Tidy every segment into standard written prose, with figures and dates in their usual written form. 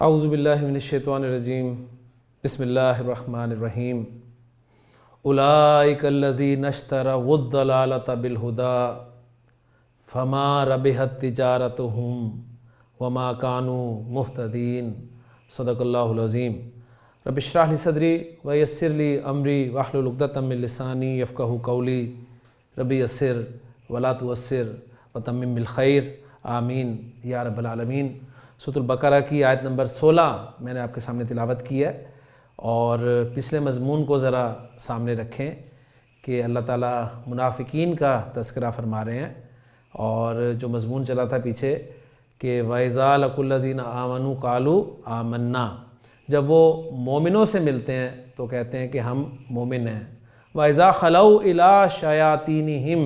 اعوذ باللہ من الشیطان الرجیم بسم اللہ الرحمن الرحیم اولئک الذین اشتروا الضلالۃ بالہدیٰ فما ربحت تجارتہم وما کانوا مہتدین صدق اللہ العظیم رب اشرح لی صدری ویسر لی امری واحلل عقدۃ من لسانی یفقہوا قولی رب یسر ولا تعسر وتمم بالخیر آمین یا رب العالمین۔ سورۃ البقرہ کی آیت نمبر 16 میں نے آپ کے سامنے تلاوت کی ہے، اور پچھلے مضمون کو ذرا سامنے رکھیں کہ اللہ تعالیٰ منافقین کا تذکرہ فرما رہے ہیں، اور جو مضمون چلا تھا پیچھے کہ وَإِذَا لَقُوا الَّذِينَ آمَنُوا قَالُوا آمَنَّا، جب وہ مومنوں سے ملتے ہیں تو کہتے ہیں کہ ہم مومن ہیں۔ وَإِذَا خَلَوْا إِلَىٰ شَيَاطِينِهِمْ،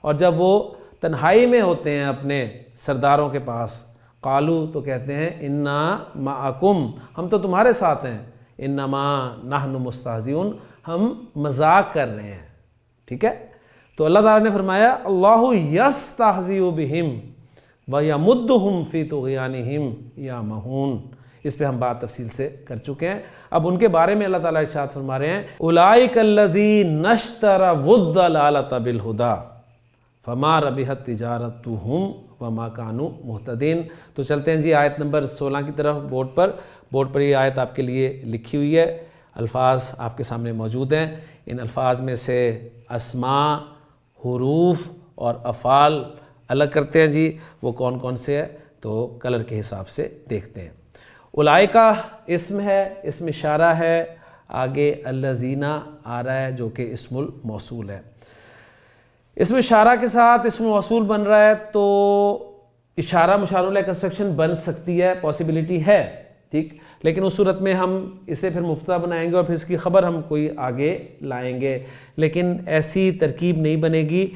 اور جب وہ تنہائی میں ہوتے ہیں اپنے سرداروں کے پاس، قالو تو کہتے ہیں انا معکم، ہم تو تمہارے ساتھ ہیں، انما نحن مستہزئون، ہم مذاق کر رہے ہیں۔ ٹھیک ہے، تو اللہ تعالیٰ نے فرمایا اللہ یستہزئ بہم ویمدہم فی طغیانہم یعمہون۔ اس پہ ہم بات تفصیل سے کر چکے ہیں۔ اب ان کے بارے میں اللہ تعالیٰ ارشاد فرما رہے ہیں اولئک الذین اشتروا الضلالۃ بالہدیٰ فما ربحت تجارتہم وما کانوا مہتدین۔ تو چلتے ہیں جی آیت نمبر 16 کی طرف۔ بورڈ پر یہ آیت آپ کے لیے لکھی ہوئی ہے، الفاظ آپ کے سامنے موجود ہیں۔ ان الفاظ میں سے اسماء، حروف اور افعال الگ کرتے ہیں جی، وہ کون کون سے ہیں تو کلر کے حساب سے دیکھتے ہیں۔ اولئکہ اسم ہے، اسم اشارہ ہے، آگے الذین آ رہا ہے جو کہ اسم الموصول ہے۔ اسم اشارہ کے ساتھ اسم موصول بن رہا ہے تو اشارہ مشار الیہ کنسٹرکشن بن سکتی ہے، پاسبلٹی ہے، ٹھیک، لیکن اس صورت میں ہم اسے پھر مبتدا بنائیں گے اور پھر اس کی خبر ہم کوئی آگے لائیں گے، لیکن ایسی ترکیب نہیں بنے گی۔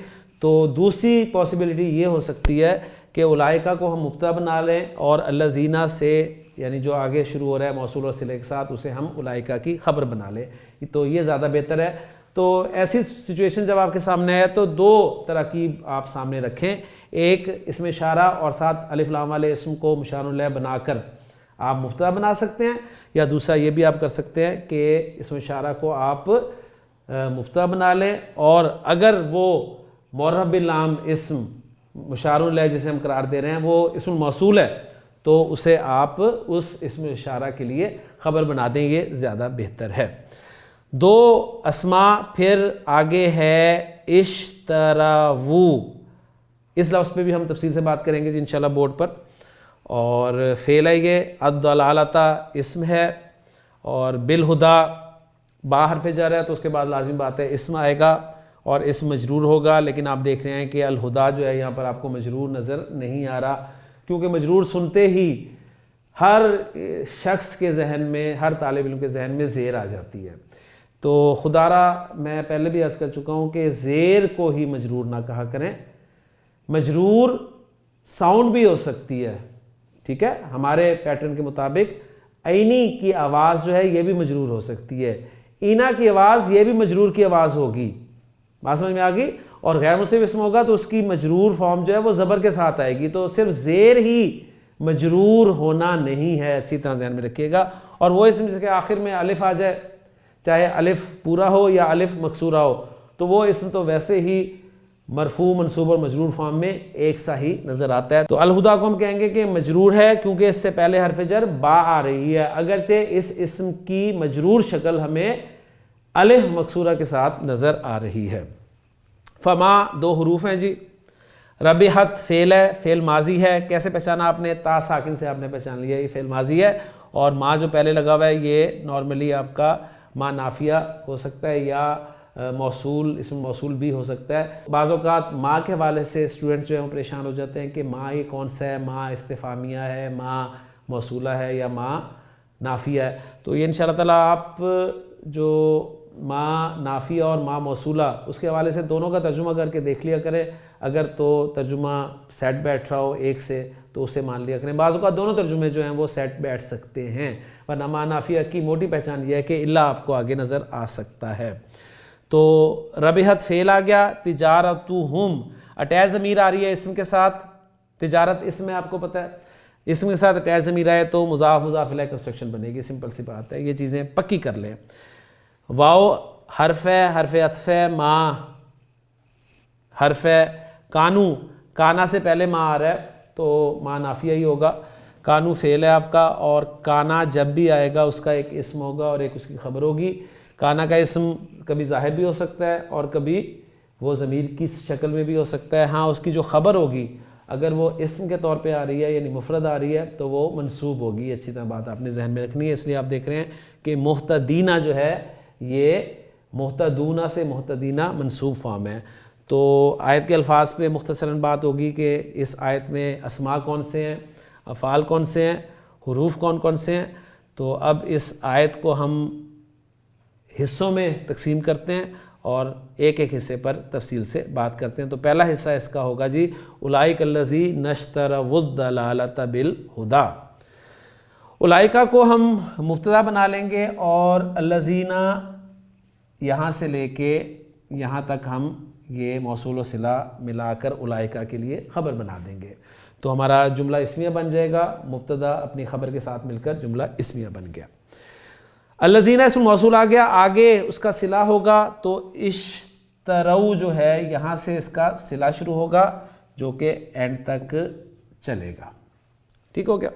تو دوسری پاسبلٹی یہ ہو سکتی ہے کہ اولئکہ کو ہم مبتدا بنا لیں اور الذین سے، یعنی جو آگے شروع ہو رہا ہے موصول اور صلہ کے ساتھ، اسے ہم اولئکہ کی خبر بنا لیں، تو یہ زیادہ بہتر ہے۔ تو ایسی سچویشن جب آپ کے سامنے ہے تو دو تراکیب آپ سامنے رکھیں، ایک اسم اشارہ اور ساتھ الف لام والے اسم کو مشار الیہ بنا کر آپ مبتدا بنا سکتے ہیں، یا دوسرا یہ بھی آپ کر سکتے ہیں کہ اسم اشارہ کو آپ مبتدا بنا لیں، اور اگر وہ معرف باللام اسم مشار الیہ جسے ہم قرار دے رہے ہیں وہ اسم موصول ہے تو اسے آپ اس اسم اشارہ کے لیے خبر بنا دیں، یہ زیادہ بہتر ہے۔ دو اسماء، پھر آگے ہے اشتروا، اس لفظ پہ بھی ہم تفصیل سے بات کریں گے جی انشاءاللہ بورڈ پر۔ اور فعل ہے یہ، الضلالۃ اسم ہے، اور بالہدیٰ با حرف جر ہے تو اس کے بعد لازمی بات ہے اسم آئے گا اور اسم مجرور ہوگا، لیکن آپ دیکھ رہے ہیں کہ الہدیٰ جو ہے یہاں پر آپ کو مجرور نظر نہیں آ رہا، کیونکہ مجرور سنتے ہی ہر شخص کے ذہن میں، ہر طالب علم کے ذہن میں زیر آ جاتی ہے۔ تو خدا را میں پہلے بھی عرض کر چکا ہوں کہ زیر کو ہی مجرور نہ کہا کریں، مجرور ساؤنڈ بھی ہو سکتی ہے، ٹھیک ہے، ہمارے پیٹرن کے مطابق عینی کی آواز جو ہے یہ بھی مجرور ہو سکتی ہے، اینا کی آواز یہ بھی مجرور کی آواز ہوگی، بات سمجھ میں آ گئی، اور غیر منصرف اسم ہوگا تو اس کی مجرور فارم جو ہے وہ زبر کے ساتھ آئے گی، تو صرف زیر ہی مجرور ہونا نہیں ہے، اچھی طرح ذہن میں رکھیے گا۔ اور وہ اسم جس کے آخر میں الف آ جائے، چاہے الف پورا ہو یا الف مکسورہ ہو، تو وہ اسم تو ویسے ہی مرفوع، منصوب اور مجرور فارم میں ایک سا ہی نظر آتا ہے۔ تو الہدیٰ کو ہم کہیں گے کہ مجرور ہے کیونکہ اس سے پہلے حرف جر با آ رہی ہے، اگرچہ اس اسم کی مجرور شکل ہمیں الف مکسورہ کے ساتھ نظر آ رہی ہے۔ فما دو حروف ہیں جی، ربحت فعل ہے، فعل ماضی ہے، کیسے پہچانا آپ نے؟ تا ساکن سے آپ نے پہچان لیا یہ فعل ماضی ہے، اور ما جو پہلے لگا ہوا ہے یہ نارملی آپ کا ما نافیہ ہو سکتا ہے یا موصول، اسم موصول بھی ہو سکتا ہے۔ بعض اوقات ما کے حوالے سے اسٹوڈنٹس جو ہیں وہ پریشان ہو جاتے ہیں کہ ما یہ کون سا ہے، ما استفہامیہ ہے، ما موصولہ ہے یا ما نافیہ ہے، تو یہ انشاءاللہ تعالیٰ آپ جو ما نافیہ اور ما موصولہ اس کے حوالے سے دونوں کا ترجمہ کر کے دیکھ لیا کریں، اگر تو ترجمہ سیٹ بیٹھ رہا ہو ایک سے تو اسے مان لیا کریں، بعض اوقات دونوں ترجمے جو ہیں وہ سیٹ بیٹھ سکتے ہیں، ورنہ ما نافیہ کی موٹی پہچان یہ ہے کہ الا آپ کو آگے نظر آ سکتا ہے۔ تو ربحت فعل آ گیا، تجارتہم اٹیچ ضمیر آ رہی ہے اسم کے ساتھ، تجارت اسم ہے آپ کو پتہ ہے، اسم کے ساتھ اٹیچ ضمیر آئے تو مضاف مضاف الیہ کنسٹرکشن بنے گی، سمپل سی بات ہے، یہ چیزیں پکی کر لیں۔ واو حرف ہے، حرف عطف ہے، ما حرف ہے، کانو کانا سے پہلے ما آ رہا ہے تو ما نافیہ ہی ہوگا، کانو فعل ہے آپ کا، اور کانا جب بھی آئے گا اس کا ایک اسم ہوگا اور ایک اس کی خبر ہوگی۔ کانا کا اسم کبھی ظاہر بھی ہو سکتا ہے اور کبھی وہ ضمیر کی شکل میں بھی ہو سکتا ہے۔ ہاں اس کی جو خبر ہوگی اگر وہ اسم کے طور پہ آ رہی ہے یعنی مفرد آ رہی ہے تو وہ منصوب ہوگی، اچھی طرح بات آپ نے ذہن میں رکھنی ہے۔ اس لیے آپ دیکھ رہے ہیں کہ مہتدینہ جو ہے یہ مہتدونہ سے مہتدینہ منصوب فارم ہے۔ تو آیت کے الفاظ پہ مختصراً بات ہوگی کہ اس آیت میں اسماء کون سے ہیں، افعال کون سے ہیں، حروف کون کون سے ہیں۔ تو اب اس آیت کو ہم حصوں میں تقسیم کرتے ہیں اور ایک ایک حصے پر تفصیل سے بات کرتے ہیں۔ تو پہلا حصہ اس کا ہوگا جی اولئک الذین اشتروا الضلالۃ بالہدی۔ اولئک کو ہم مبتدا بنا لیں گے اور الذین یہاں سے لے کے یہاں تک ہم یہ موصول و صلہ ملا کر اولئک کے لیے خبر بنا دیں گے، تو ہمارا جملہ اسمیہ بن جائے گا، مبتدا اپنی خبر کے ساتھ مل کر جملہ اسمیہ بن گیا۔ الذین اسم موصول آ گیا، آگے اس کا صلہ ہوگا تو اشتروا جو ہے یہاں سے اس کا صلہ شروع ہوگا جو کہ اینڈ تک چلے گا، ٹھیک ہو گیا۔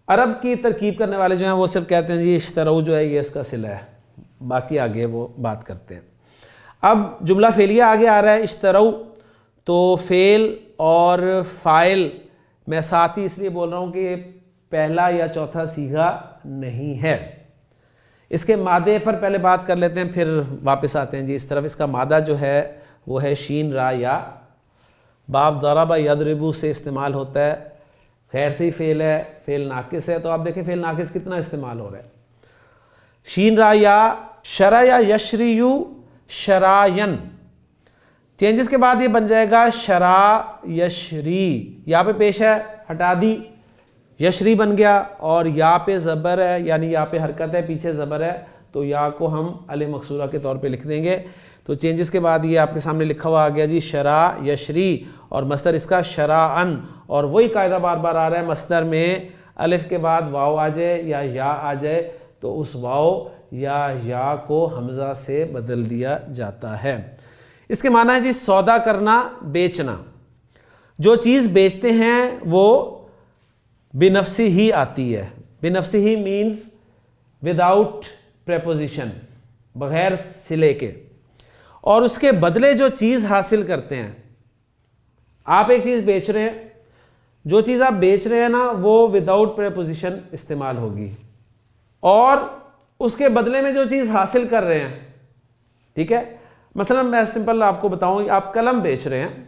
عرب کی ترکیب کرنے والے جو ہیں وہ صرف کہتے ہیں جی اشتروا جو ہے یہ اس کا صلہ ہے، باقی آگے وہ بات کرتے ہیں۔ اب جملہ فعلیہ آگے آ رہا ہے اشتروا، تو فعل اور فاعل میں ساتھ ہی اس لیے بول رہا ہوں کہ پہلا یا چوتھا صیغہ نہیں ہے۔ اس کے مادے پر پہلے بات کر لیتے ہیں پھر واپس آتے ہیں جی اس طرف۔ اس کا مادہ جو ہے وہ ہے شین را یا، باب ضرب یضرب سے استعمال ہوتا ہے، خیر سے ہی فعل ہے، فعل ناقص ہے، تو آپ دیکھیں فعل ناقص کتنا استعمال ہو رہا ہے۔ شین را یا، شرع یا یشریو شرائن، چینجز کے بعد یہ بن جائے گا شرا یشری، یا پہ پیش ہے ہٹا دی، یشری بن گیا، اور یا پہ زبر ہے یعنی یا پہ حرکت ہے، پیچھے زبر ہے تو یا کو ہم الف مکسورہ کے طور پہ لکھ دیں گے۔ تو چینجز کے بعد یہ آپ کے سامنے لکھا ہوا آ گیا جی شرا یشری، اور مصدر اس کا شراءن، اور وہی قاعدہ بار بار آ رہا ہے مصدر میں الف کے بعد واو آ جائے یا آ جائے تو اس واو یا کو حمزہ سے بدل دیا جاتا ہے۔ اس کے معنی ہے جی سودا کرنا، بیچنا، جو چیز بیچتے ہیں وہ بنفسی ہی آتی ہے، بنفسی ہی مینز وداؤٹ پریپوزیشن، بغیر صلے کے، اور اس کے بدلے جو چیز حاصل کرتے ہیں۔ آپ ایک چیز بیچ رہے ہیں، جو چیز آپ بیچ رہے ہیں نا وہ وداؤٹ پریپوزیشن استعمال ہوگی، اور اس کے بدلے میں جو چیز حاصل کر رہے ہیں، ٹھیک ہے، مثلا میں سمپل آپ کو بتاؤں، آپ قلم بیچ رہے ہیں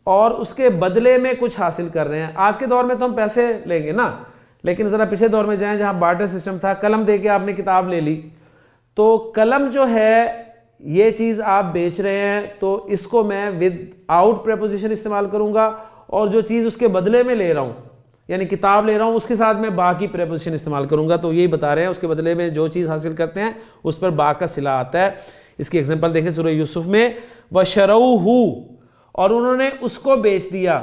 اور اس کے بدلے میں کچھ حاصل کر رہے ہیں۔ آج کے دور میں تو ہم پیسے لیں گے نا، لیکن ذرا پچھلے دور میں جائیں جہاں بارٹر سسٹم تھا، قلم دے کے آپ نے کتاب لے لی، تو قلم جو ہے یہ چیز آپ بیچ رہے ہیں تو اس کو میں ود آؤٹ پریپوزیشن استعمال کروں گا، اور جو چیز اس کے بدلے میں لے رہا ہوں یعنی کتاب لے رہا ہوں اس کے ساتھ میں با کی پریپوزیشن استعمال کروں گا۔ تو یہی بتا رہے ہیں اس کے بدلے میں جو چیز حاصل کرتے ہیں اس پر با کا صلہ آتا ہے۔ اس کی ایگزامپل دیکھیں سورہ یوسف میں، وَشَرَوْهُ، اور انہوں نے اس کو بیچ دیا،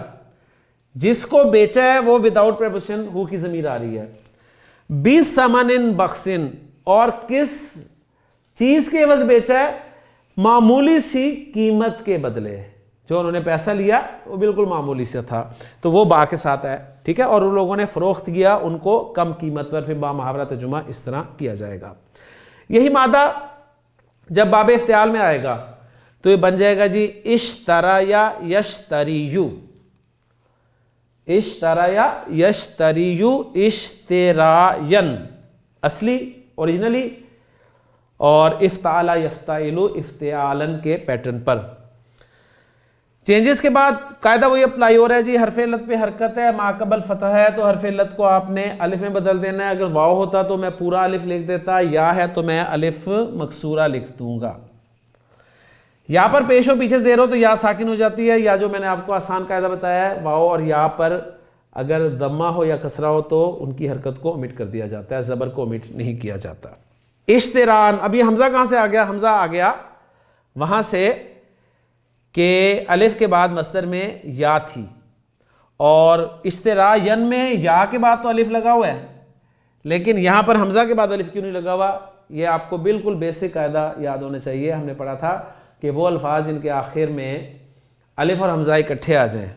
جس کو بیچا ہے وہ وداؤٹ پریپوزیشن ہو کی ضمیر آ رہی ہے، بِثَمَنٍ بَخْسٍ، اور کس چیز کے عوض بیچا ہے، معمولی سی قیمت کے بدلے، جو انہوں نے پیسہ لیا وہ بالکل معمولی سے تھا، تو وہ با کے ساتھ ہے، ٹھیک ہے، اور ان لوگوں نے فروخت کیا ان کو کم قیمت پر، پھر با محاورہ ترجمہ اس طرح کیا جائے گا۔ یہی مادہ جب باب افتعال میں آئے گا تو یہ بن جائے گا جی اشترا یا یشتریو، اشترا یا یشتریو اشترائن، اصلی اوریجنلی، اور افتعال یفتعلو افتعالن کے پیٹرن پر۔ چینجز کے بعد قاعدہ وہی اپلائی ہو رہا ہے جی، حرف علت پہ حرکت ہے، ما قبل فتح ہے تو حرف علت کو آپ نے الف میں بدل دینا ہے، اگر واو ہوتا تو میں پورا الف لکھ دیتا، یا ہے تو میں الف مکسورہ لکھ دوں گا، یا پر پیش ہو پیچھے زیر ہو تو یا ساکن ہو جاتی ہے، یا جو میں نے آپ کو آسان قاعدہ بتایا ہے واو اور یا پر اگر ضمہ ہو یا کسرہ ہو تو ان کی حرکت کو omit کر دیا جاتا ہے، زبر کو omit نہیں کیا جاتا۔ اشتران، اب یہ حمزہ کہاں سے آ گیا؟ حمزہ آ گیا وہاں سے کہ الف کے بعد مصدر میں یا تھی، اور اشترا ین میں یا کے بعد تو الف لگا ہوا ہے، لیکن یہاں پر حمزہ کے بعد الف کیوں نہیں لگا ہوا؟ یہ آپ کو بالکل بیسک قاعدہ یاد ہونا چاہیے. ہم نے پڑھا تھا کہ وہ الفاظ جن کے آخر میں الف اور حمزہ اکٹھے آ جائیں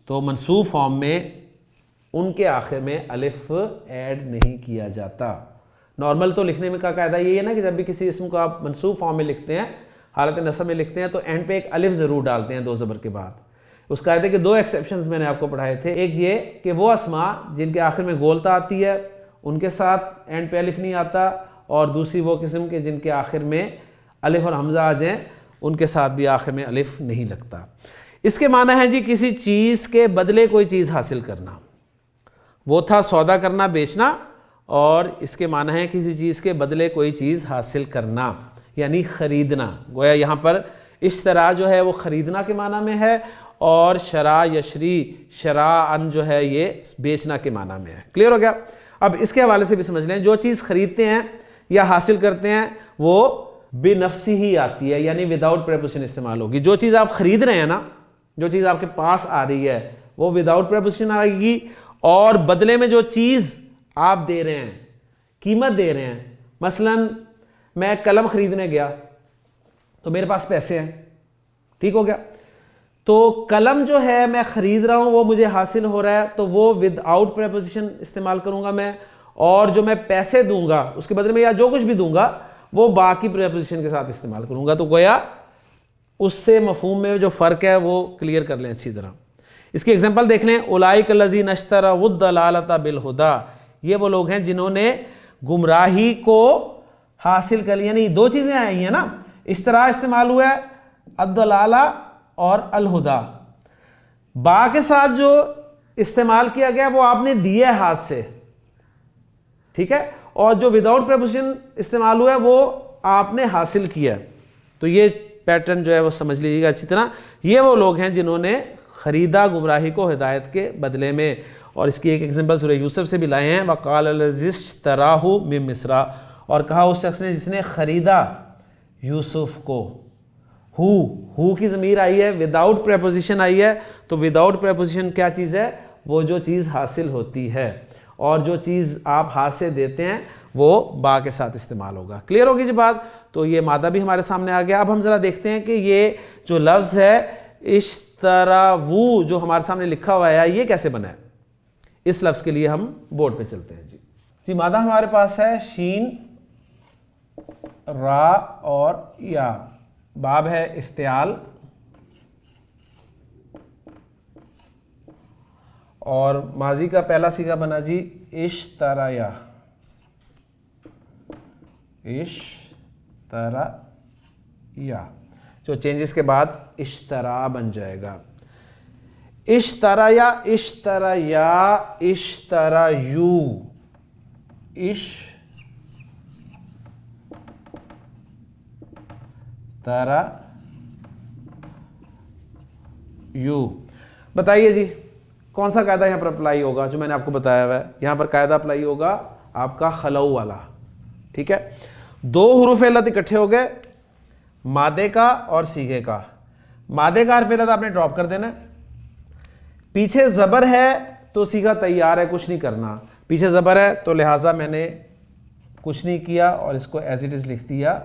تو منصوب فارم میں ان کے آخر میں الف ایڈ نہیں کیا جاتا. نارمل تو لکھنے میں کا قاعدہ یہی ہے نا کہ جب بھی کسی اسم کو آپ منصوب فارم میں لکھتے ہیں، حالت نصب میں لکھتے ہیں، تو اینڈ پہ ایک الف ضرور ڈالتے ہیں 2 زبر کے بعد. اس قاعدے کے 2 ایکسیپشنز میں نے آپ کو پڑھائے تھے. ایک یہ کہ وہ اسماء جن کے آخر میں گولتا آتی ہے ان کے ساتھ اینڈ پہ الف نہیں آتا، اور دوسری وہ قسم کے جن کے آخر میں الف اور حمزہ آ جائیں ان کے ساتھ بھی آخر میں الف نہیں لگتا. اس کے معنی ہے جی کسی چیز کے بدلے کوئی چیز حاصل کرنا. وہ تھا سودا کرنا، بیچنا، اور اس کے معنی ہے کسی چیز کے بدلے کوئی چیز حاصل کرنا یعنی خریدنا. گویا یہاں پر اشترا جو ہے وہ خریدنا کے معنی میں ہے، اور شرا یشری شراءن جو ہے یہ بیچنا کے معنی میں ہے. کلیئر ہو گیا؟ اب اس کے حوالے سے بھی سمجھ لیں، جو چیز خریدتے ہیں یا حاصل کرتے ہیں وہ بنفسی ہی آتی ہے، یعنی وداؤٹ پریپوزیشن استعمال ہوگی. جو چیز آپ خرید رہے ہیں نا، جو چیز آپ کے پاس آ رہی ہے وہ وداؤٹ پریپوزیشن آئے گی، اور بدلے میں جو چیز آپ دے رہے ہیں، قیمت دے رہے ہیں. مثلا میں قلم خریدنے گیا تو میرے پاس پیسے ہیں، ٹھیک ہو گیا، تو قلم جو ہے میں خرید رہا ہوں وہ مجھے حاصل ہو رہا ہے تو وہ ود آؤٹ پریپوزیشن استعمال کروں گا میں، اور جو میں پیسے دوں گا اس کے بدلے میں یا جو کچھ بھی دوں گا وہ باقی پریپوزیشن کے ساتھ استعمال کروں گا. تو گویا اس سے مفہوم میں جو فرق ہے وہ کلیئر کر لیں اچھی طرح. اس کی ایگزامپل دیکھ لیں. اولئک الذین اشتروا الضلالۃ بالہدیٰ، یہ وہ لوگ ہیں جنہوں نے گمراہی کو حاصل کر لی. یعنی 2 چیزیں آئی ہیں نا، اشترا استعمال ہوا ہے، الضلالہ اور الہدیٰ. با کے ساتھ جو استعمال کیا گیا وہ آپ نے دیے ہاتھ سے، ٹھیک ہے، اور جو وداؤٹ پریپوزیشن استعمال ہوا ہے وہ آپ نے حاصل کیا. تو یہ پیٹرن جو ہے وہ سمجھ لیجیے گا اچھی طرح. یہ وہ لوگ ہیں جنہوں نے خریدا گمراہی کو ہدایت کے بدلے میں. اور اس کی ایک ایگزامپل سورہ یوسف سے بھی لائے ہیں. وقال الذی اشتراہ من مصر، اور کہا اس شخص نے جس نے خریدا یوسف کو. ہو کی ضمیر آئی ہے، وداؤٹ پریپوزیشن آئی ہے. تو وداؤٹ پریپوزیشن کیا چیز ہے؟ وہ جو چیز حاصل ہوتی ہے، اور جو چیز آپ ہاتھ سے دیتے ہیں وہ با کے ساتھ استعمال ہوگا. کلیئر ہوگی جی بات؟ تو یہ مادہ بھی ہمارے سامنے آ گیا. اب ہم ذرا دیکھتے ہیں کہ یہ جو لفظ ہے اشتراو جو ہمارے سامنے لکھا ہوا ہے یہ کیسے بنا ہے. اس لفظ کے لیے ہم بورڈ پہ چلتے ہیں. جی مادہ ہمارے پاس ہے شین، را اور یا. باب ہے افتعال، اور ماضی کا پہلا صیغہ بنا جی اشترایا. جو چینجز کے بعد اشترا بن جائے گا. اشترایا، اشترایا، اشترایو، یو. بتائیے جی کون سا قاعدہ یہاں پر اپلائی ہوگا؟ جو میں نے آپ کو بتایا ہوا ہے یہاں پر قاعدہ اپلائی ہوگا آپ کا خلو والا. ٹھیک ہے، 2 حروف علت اکٹھے ہو گئے، مادے کا اور صیغے کا. مادے کا حرف علت آپ نے ڈراپ کر دینا. پیچھے زبر ہے تو صیغہ تیار ہے، کچھ نہیں کرنا. پیچھے زبر ہے تو لہٰذا میں نے کچھ نہیں کیا اور اس کو ایز اٹ از لکھ دیا.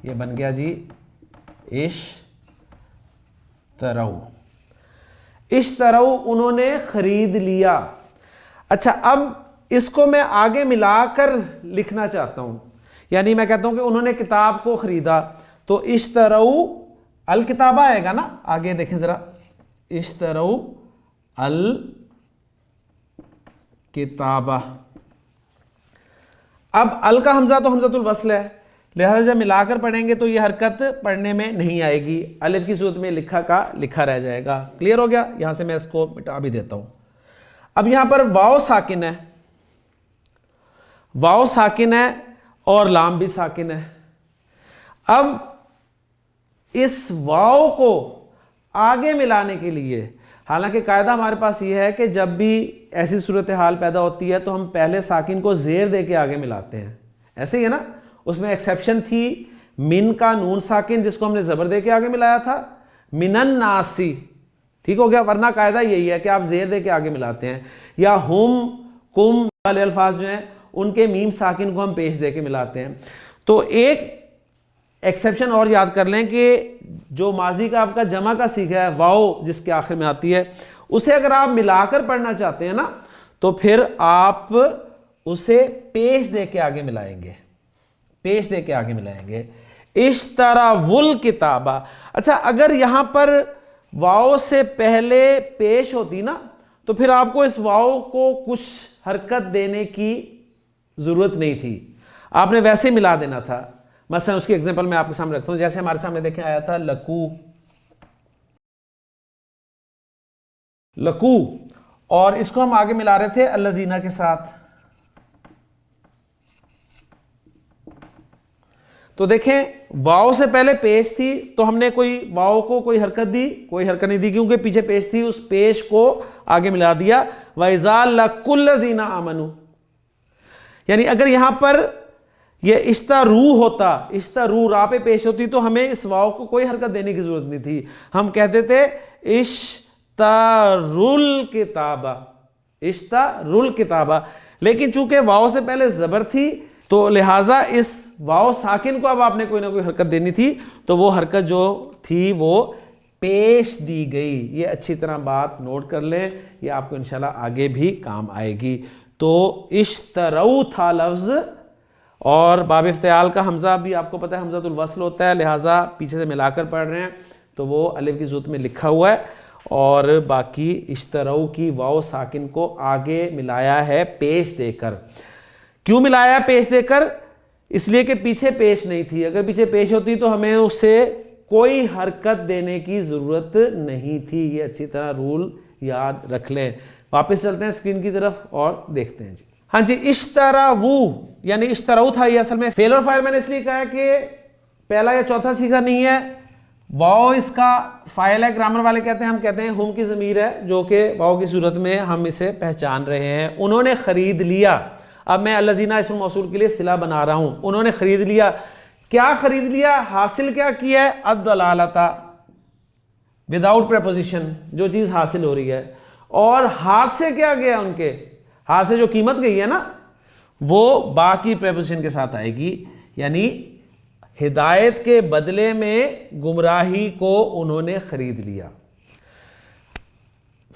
یہ بن گیا جی اشترو. اشترو انہوں نے خرید لیا. اچھا اب اس کو میں آگے ملا کر لکھنا چاہتا ہوں، یعنی میں کہتا ہوں کہ انہوں نے کتاب کو خریدا تو اشترو الکتابہ آئے گا نا. آگے دیکھیں ذرا، اشترو الکتابہ. اب ال کا حمزہ تو حمزۃ الوصل ہے، لہذا جب ملا کر پڑھیں گے تو یہ حرکت پڑھنے میں نہیں آئے گی، الف کی صورت میں لکھا کا لکھا رہ جائے گا. کلیئر ہو گیا؟ یہاں سے میں اس کو مٹا بھی دیتا ہوں. اب یہاں پر واو ساکن ہے، واو ساکن ہے اور لام بھی ساکن ہے. اب اس واو کو آگے ملانے کے لیے، حالانکہ قاعدہ ہمارے پاس یہ ہے کہ جب بھی ایسی صورتحال پیدا ہوتی ہے تو ہم پہلے ساکن کو زیر دے کے آگے ملاتے ہیں. ایسے ہی ہے نا؟ اس میں ایکسیپشن تھی من کا نون ساکن جس کو ہم نے زبر دے کے آگے ملایا تھا، من الناسی. ٹھیک ہو گیا؟ ورنہ قاعدہ یہی ہے کہ آپ زیر دے کے آگے ملاتے ہیں، یا ہم، کم والے الفاظ جو ہیں ان کے میم ساکن کو ہم پیش دے کے ملاتے ہیں۔ تو ایک ایکسیپشن اور یاد کر لیں کہ جو ماضی کا آپ کا جمع کا صیغہ ہے، واؤ جس کے آخر میں آتی ہے، اسے اگر آپ ملا کر پڑھنا چاہتے ہیں نا تو پھر آپ اسے پیش دے کے آگے ملائیں گے، پیش دے کے آگے ملائیں گے۔ اشتراو الکتابہ، اچھا اگر یہاں پر واؤ سے پہلے پیش ہوتی نا تو پھر آپ کو اس واؤ کو کچھ حرکت دینے کی ضرورت نہیں تھی، آپ نے ویسے ملا دینا تھا۔ مثلا اس کی ایگزامپل میں آپ کے سامنے رکھتا ہوں، جیسے ہمارے سامنے دیکھیں آیا تھا لکو، لکو، اور اس کو ہم آگے ملا رہے تھے الذین کے ساتھ۔ تو دیکھیں واؤ سے پہلے پیش تھی تو ہم نے کوئی واؤ کو کوئی حرکت دی؟ کوئی حرکت نہیں دی، کیونکہ پیچھے پیش تھی، اس پیش کو آگے ملا دیا۔ وَإِذَا لَقُوا الَّذِينَ آمَنُوا، یعنی اگر یہاں پر یہ اشترو ہوتا، اشترو را پہ پیش ہوتی تو ہمیں اس واؤ کو کوئی حرکت دینے کی ضرورت نہیں تھی، ہم کہتے تھے اشتروا الکتابہ، اشتروا الکتابہ۔ لیکن چونکہ واؤ سے پہلے زبر تھی تو لہٰذا اس واؤ ساکن کو اب آپ نے کوئی نہ کوئی حرکت دینی تھی، تو وہ حرکت جو تھی وہ پیش دی گئی۔ یہ اچھی طرح بات نوٹ کر لیں، یہ آپ کو انشاءاللہ آگے بھی کام آئے گی۔ تو اشترو تھا لفظ، اور باب افتعال کا حمزہ بھی آپ کو پتہ ہے حمزۃ الوصل ہوتا ہے، لہٰذا پیچھے سے ملا کر پڑھ رہے ہیں تو وہ الف کی ضد میں لکھا ہوا ہے، اور باقی اشترو کی واؤ ساکن کو آگے ملایا ہے پیش دے کر۔ کیوں ملایا پیش دے کر؟ اس لیے کہ پیچھے پیش نہیں تھی، اگر پیچھے پیش ہوتی تو ہمیں اسے کوئی حرکت دینے کی ضرورت نہیں تھی۔ یہ اچھی طرح رول یاد رکھ لیں۔ واپس چلتے ہیں اسکرین کی طرف اور دیکھتے ہیں جی۔ ہاں جی، اشتراو یعنی اشتراو تھا، یہ اصل میں فعل اور فاعل میں نے اس لیے کہا ہے کہ پہلا یا چوتھا صیغہ نہیں ہے، واؤ اس کا فاعل ہے، گرامر والے کہتے ہیں، ہم کہتے ہیں ہم کی ضمیر ہے، جو کہ واؤ کی صورت میں ہم اسے پہچان رہے ہیں۔ انہوں نے خرید لیا، اب میں الذین اسم موصول کے لیے صلہ بنا رہا ہوں، انہوں نے خرید لیا۔ کیا خرید لیا؟ حاصل کیا کیا ہے؟ الدلالۃ، وداؤٹ پریپوزیشن، جو چیز حاصل ہو رہی ہے۔ اور ہاتھ سے کیا گیا؟ ان کے ہاتھ سے جو قیمت گئی ہے نا وہ باقی پریپوزیشن کے ساتھ آئے گی، یعنی ہدایت کے بدلے میں گمراہی کو انہوں نے خرید لیا۔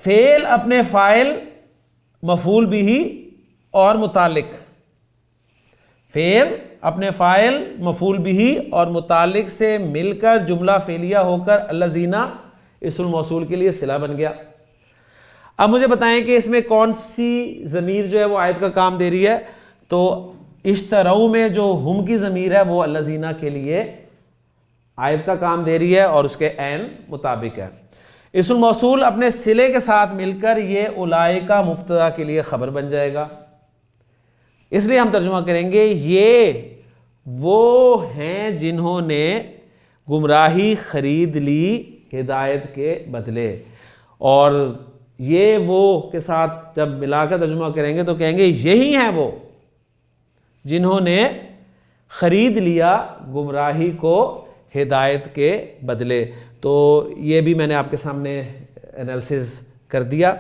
فعل اپنے فاعل مفعول بھی اور متعلق، فعل اپنے فاعل مفعول بھی اور متعلق سے مل کر جملہ فعلیہ ہو کر الذین اسم الموصول کے لیے صلہ بن گیا۔ اب مجھے بتائیں کہ اس میں کون سی ضمیر جو ہے وہ آیت کا کام دے رہی ہے؟ تو اشترو میں جو ہم کی ضمیر ہے وہ الذین کے لیے آیت کا کام دے رہی ہے اور اس کے عین مطابق ہے۔ اسم الموصول اپنے صلے کے ساتھ مل کر یہ اولئک مبتدا کے لیے خبر بن جائے گا، اس لیے ہم ترجمہ کریں گے یہ وہ ہیں جنہوں نے گمراہی خرید لی ہدایت کے بدلے، اور یہ وہ کے ساتھ جب ملا کر ترجمہ کریں گے تو کہیں گے یہی ہیں وہ جنہوں نے خرید لیا گمراہی کو ہدایت کے بدلے۔ تو یہ بھی میں نے آپ کے سامنے انالیسز کر دیا۔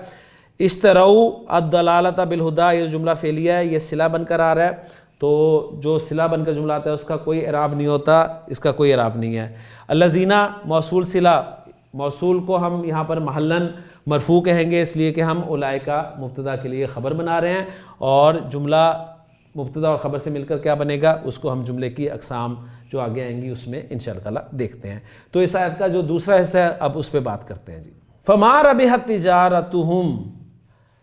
اشترو الدلالۃ بالہدی، یہ جملہ فعلیہ ہے، یہ صلہ بن کر آ رہا ہے، تو جو صلہ بن کر جملہ آتا ہے اس کا کوئی اعراب نہیں ہوتا، اس کا کوئی اعراب نہیں ہے۔ الذین موصول صلہ، موصول کو ہم یہاں پر محلاً مرفوع کہیں گے، اس لیے کہ ہم اولئک مبتدا کے لیے خبر بنا رہے ہیں، اور جملہ مبتدا اور خبر سے مل کر کیا بنے گا اس کو ہم جملے کی اقسام جو آگے آئیں گی اس میں انشاءاللہ تعالیٰ دیکھتے ہیں۔ تو اس آیت کا جو دوسرا حصہ ہے اب اس پہ بات کرتے ہیں جی۔ فما ربحت تجارتہم،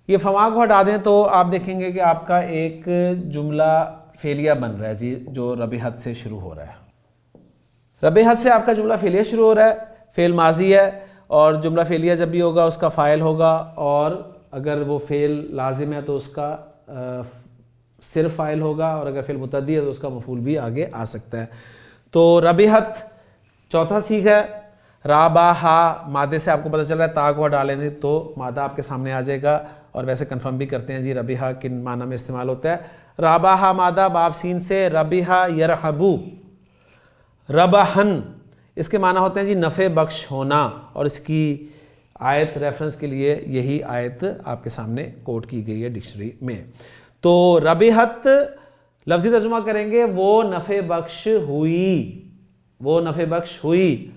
یہ فما کو ہٹا دیں تو آپ دیکھیں گے کہ آپ کا ایک جملہ فعلیہ بن رہا ہے جی، جو ربحت سے شروع ہو رہا ہے۔ ربحت سے آپ کا جملہ فعلیہ شروع ہو رہا ہے، فعل ماضی ہے، اور جملہ فعلیہ جب بھی ہوگا اس کا فاعل ہوگا، اور اگر وہ فعل لازم ہے تو اس کا صرف فاعل ہوگا، اور اگر فعل متعدی ہے تو اس کا مفعول بھی آگے آ سکتا ہے۔ تو ربحت چوتھا صیغہ ہے۔ رابحہ مادے سے آپ کو پتہ چل رہا ہے، تا کو ڈالیں گے تو مادہ آپ کے سامنے آ جائے گا، اور ویسے کنفرم بھی کرتے ہیں جی ربحہ کن معنی میں استعمال ہوتا ہے۔ رابحہ مادہ باب سین سے، ربحہ یرحبو، ربحن اس کے معنی ہوتے ہیں جی نفع بخش ہونا، اور اس کی آیت ریفرنس کے لیے یہی آیت آپ کے سامنے کوٹ کی گئی ہے ڈکشنری میں. تو ربحت لفظی ترجمہ کریں گے وہ نفع بخش ہوئی، وہ نفع بخش ہوئی.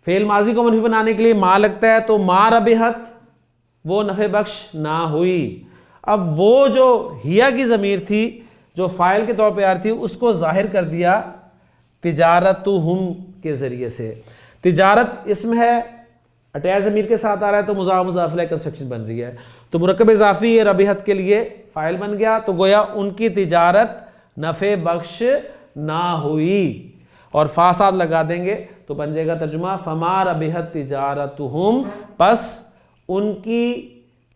فعل ماضی کو منفی بنانے کے لیے ما لگتا ہے، تو ما ربحت وہ نفع بخش نہ ہوئی. اب وہ جو ہیا کی ضمیر تھی جو فاعل کے طور پہ آ رہی تھی اس کو ظاہر کر دیا تجارتہم کے ذریعے سے. تجارت اسم ہے، اٹیچ ضمیر کے ساتھ آ رہا ہے تو مضاف مضاف الیہ کنسٹرکشن بن رہی ہے. تو مرکب اضافی یہ ربحت کے لیے فاعل بن گیا، تو گویا ان کی تجارت نفع بخش نہ ہوئی، اور فا ساتھ لگا دیں گے تو بن جائے گا ترجمہ فما ربحت تجارتہم، پس ان کی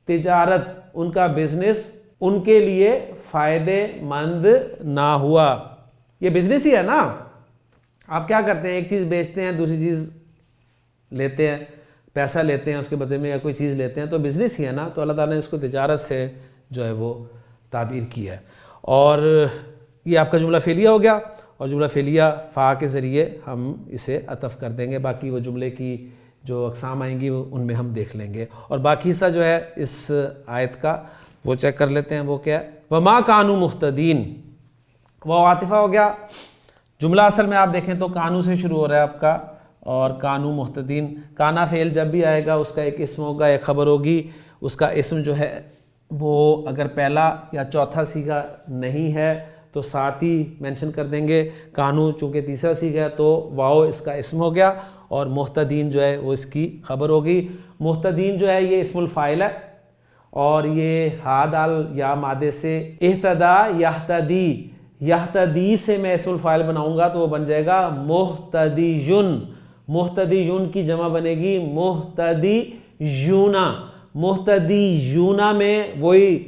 تجارت، ان کا بزنس ان کے لیے فائدے مند نہ ہوا. یہ بزنس ہی ہے نا، آپ کیا کرتے ہیں، ایک چیز بیچتے ہیں دوسری چیز لیتے ہیں، پیسہ لیتے ہیں اس کے بدلے میں یا کوئی چیز لیتے ہیں، تو بزنس ہی ہے نا. تو اللہ تعالیٰ نے اس کو تجارت سے جو ہے وہ تعبیر کی ہے. اور یہ آپ کا جملہ فعلیہ ہو گیا، اور جملہ فعلیہ فا کے ذریعے ہم اسے عطف کر دیں گے. باقی وہ جملے کی جو اقسام آئیں گی ان میں ہم دیکھ لیں گے. اور باقی حصہ جو ہے اس آیت کا وہ چیک کر لیتے ہیں. وہ کیا ہے، وما کانوا مہتدین، وہ عاطفہ ہو گیا. جملہ اصل میں آپ دیکھیں تو کانو سے شروع ہو رہا ہے آپ کا، اور کانو مہتدین. کانا فعل جب بھی آئے گا اس کا ایک اسم ہوگا، ایک خبر ہوگی. اس کا اسم جو ہے وہ اگر پہلا یا چوتھا صیغہ نہیں ہے تو ساتھ ہی مینشن کر دیں گے. کانو چونکہ تیسرا صیغہ ہے تو واو اس کا اسم ہو گیا، اور مہتدین جو ہے وہ اس کی خبر ہوگی. مہتدین جو ہے یہ اسم الفاعل ہے، اور یہ ہا دال یا مادے سے اہتدا یہتدی، یہتدی سے میں اسم الفاعل بناؤں گا تو وہ بن جائے گا مہتدیون. مہتدیون کی جمع بنے گی مہتدیونا. مہتدیونا میں وہی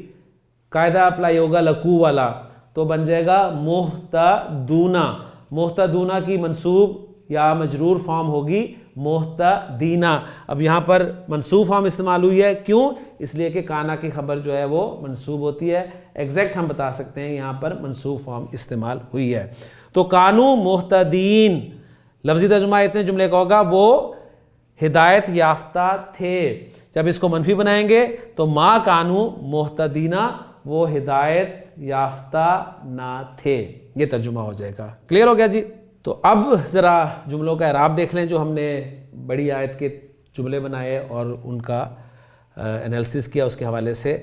قاعدہ اپلائی ہوگا لکو والا، تو بن جائے گا مہتدونا. مہتدونا کی منصوب یا مجرور فارم ہوگی مہتدینا. اب یہاں پر منصوب فارم استعمال ہوئی ہے، کیوں؟ اس لیے کہ کانا کی خبر جو ہے وہ منصوب ہوتی ہے. ایگزیکٹ ہم بتا سکتے ہیں یہاں پر منصوب فارم استعمال ہوئی ہے. تو کانو مہتدین لفظی ترجمہ اتنے جملے کا ہوگا وہ ہدایت یافتہ تھے. جب اس کو منفی بنائیں گے تو ما کانو مہتدینا، وہ ہدایت یافتہ نہ تھے. یہ ترجمہ ہو جائے گا. کلیئر ہو گیا جی؟ تو اب ذرا جملوں کا اعراب دیکھ لیں جو ہم نے بڑی آیت کے جملے بنائے اور ان کا انالیسس کیا اس کے حوالے سے.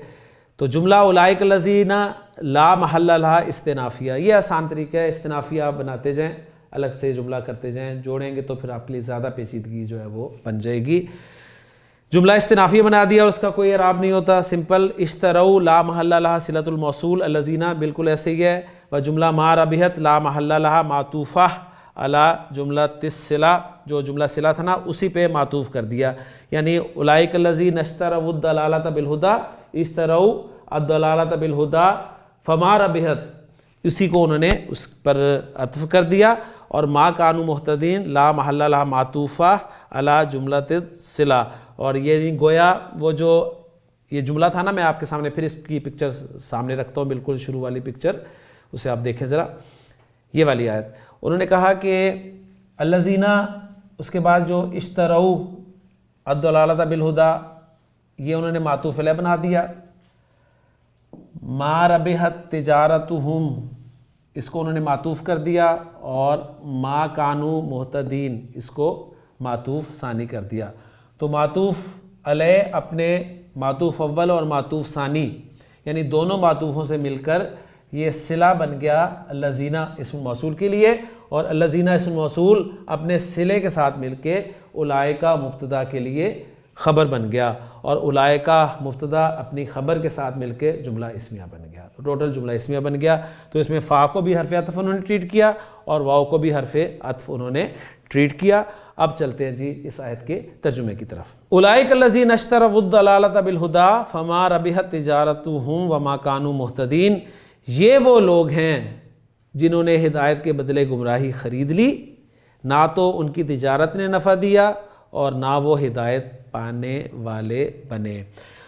تو جملہ اولئک الذین لا محل لہا استنافیہ، یہ آسان طریقہ ہے. استنافیہ آپ بناتے جائیں، الگ سے جملہ کرتے جائیں، جوڑیں گے تو پھر آپ کے لیے زیادہ پیچیدگی جو ہے وہ بن جائے گی. جملہ استنافیہ بنا دیا اور اس کا کوئی اعراب نہیں ہوتا، سمپل. اشتروا لا محل لہا صلۃ الموصول الذین، بالکل ایسے ہی ہے. و جملہ ما ربحت لا محل لہا معطوفہ علی جملہ الصلہ، جو جملہ صلہ تھا نا اسی پہ معطوف کر دیا. یعنی اولئک الذین اشتروا الضلالۃ بالہدی اشتروا الضلالۃ بالہدی فما ربحت، اسی کو انہوں نے اس پر عطف کر دیا. اور ما کانوا مہتدین لا محل لہا معطوفہ علی جملہ الصلہ. اور یہ گویا وہ جو یہ جملہ تھا نا، میں آپ کے سامنے پھر اس کی پکچر سامنے رکھتا ہوں، بالکل شروع والی پکچر، اسے آپ دیکھیں ذرا. یہ والی آیت انہوں نے کہا کہ الذین، اس کے بعد جو اشتروا الضلالۃ بالہدی، یہ انہوں نے معطوف علیہ بنا دیا. ما ربحت تجارتہم، اس کو انہوں نے معطوف کر دیا، اور ما کانوا مہتدین اس کو معطوف ثانی کر دیا. تو معطوف علیہ اپنے معطوف اول اور معطوف ثانی یعنی دونوں معطوفوں سے مل کر یہ صلہ بن گیا الذین اسم موصول کے لیے، اور الذین اسم موصول اپنے صلے کے ساتھ مل کے اولئک مبتدا کے لیے خبر بن گیا، اور اولئک مبتدا اپنی خبر کے ساتھ مل کے جملہ اسمیہ بن گیا. ٹوٹل جملہ اسمیہ بن گیا. تو اس میں فا کو بھی حرف عطف انہوں نے ٹریٹ کیا اور واو کو بھی حرف عطف انہوں نے ٹریٹ کیا. اب چلتے ہیں جی اس آیت کے ترجمے کی طرف. اولئک الذین اشتروا الضلالۃ بالہدی فما ربحت تجارتہم وما کانوا مہتدین، یہ وہ لوگ ہیں جنہوں نے ہدایت کے بدلے گمراہی خرید لی، نہ تو ان کی تجارت نے نفع دیا اور نہ وہ ہدایت پانے والے بنے.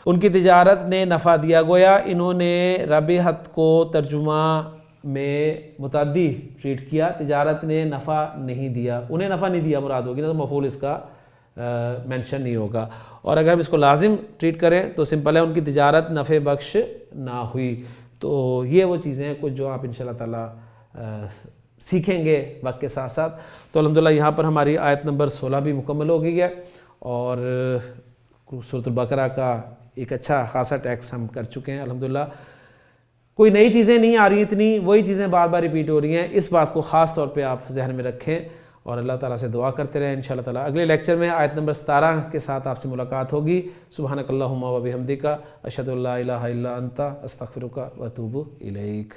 ان کی تجارت نے نفع دیا، گویا انہوں نے ربحت کو ترجمہ میں متعدی ٹریٹ کیا. تجارت نے نفع نہیں دیا، انہیں نفع نہیں دیا مراد ہوگی نا، تو مفعول اس کا مینشن نہیں ہوگا. اور اگر ہم اس کو لازم ٹریٹ کریں تو سمپل ہے ان کی تجارت نفع بخش نہ ہوئی. تو یہ وہ چیزیں ہیں کچھ جو آپ انشاءاللہ تعالیٰ سیکھیں گے وقت کے ساتھ ساتھ. تو الحمدللہ یہاں پر ہماری آیت نمبر 16 بھی مکمل ہو گئی ہے اور سورۃ البقرہ کا ایک اچھا خاصا ٹیکسٹ ہم کر چکے ہیں الحمدللہ. کوئی نئی چیزیں نہیں آ رہی اتنی، وہی چیزیں بار بار ریپیٹ ہو رہی ہیں. اس بات کو خاص طور پہ آپ ذہن میں رکھیں اور اللہ تعالیٰ سے دعا کرتے رہیں. انشاءاللہ تعالیٰ اگلے لیکچر میں آیت نمبر 17 کے ساتھ آپ سے ملاقات ہوگی. سبحانک اللہم و بحمدک اشہد ان لا الہ الا انت استغفرک و اتوب الیک.